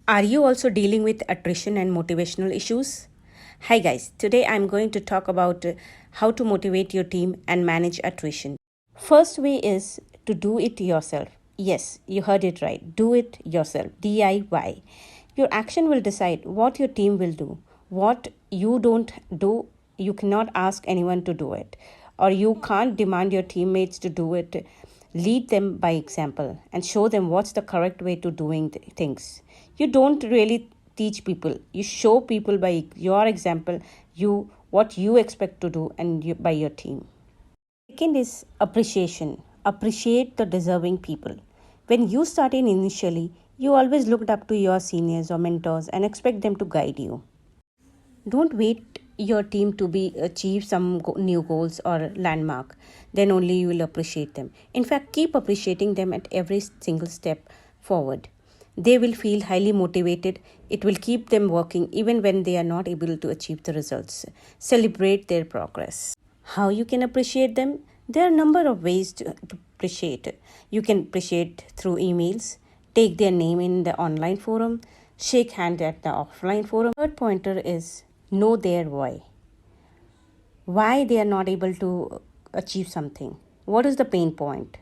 Are you also dealing with attrition and motivational issues? Hi guys, today I'm going to talk about how to motivate your team and manage attrition. First way is to do it yourself. Yes, you heard it right. Do it yourself. DIY. Your action will decide what your team will do. What you don't do, you cannot ask anyone to do it, or you can't demand your teammates to do it. Lead them by example and show them what's the correct way to doing things. You don't really teach people. You show people by your example you what you expect to do and by your team. Second is appreciation. Appreciate the deserving people. When you started initially, you always looked up to your seniors or mentors and expect them to guide you. Don't wait your team to be achieve some new goals or landmark. Then only you will appreciate them. In fact, keep appreciating them at every single step forward. They will feel highly motivated. It will keep them working even when they are not able to achieve the results. Celebrate their progress. How you can appreciate them? There are a number of ways to appreciate. You can appreciate through emails, take their name in the online forum, shake hand at the offline forum. Third pointer is know their why they are not able to achieve something. What is the pain point?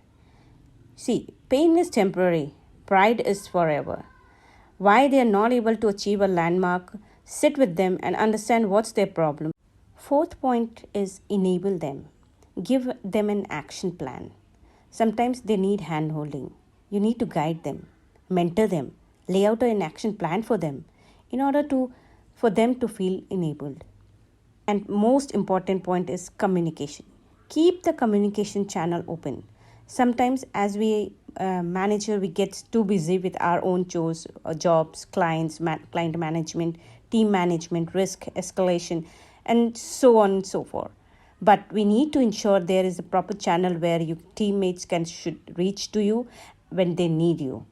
See, pain is temporary, pride is forever. Why they are not able to achieve a landmark, sit with them and understand what's their problem. Fourth point is enable them. Give them an action plan. Sometimes they need hand holding. You need to guide them, mentor them, lay out an action plan for them in order for them to feel enabled. And most important point is communication. Keep the communication channel open. Sometimes as manager, we get too busy with our own chores, jobs, clients, client management, team management, risk escalation, and so on and so forth. But we need to ensure there is a proper channel where your teammates should reach to you when they need you.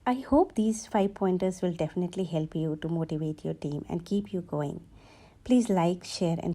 I hope these 5 pointers will definitely help you to motivate your team and keep you going. Please like, share, and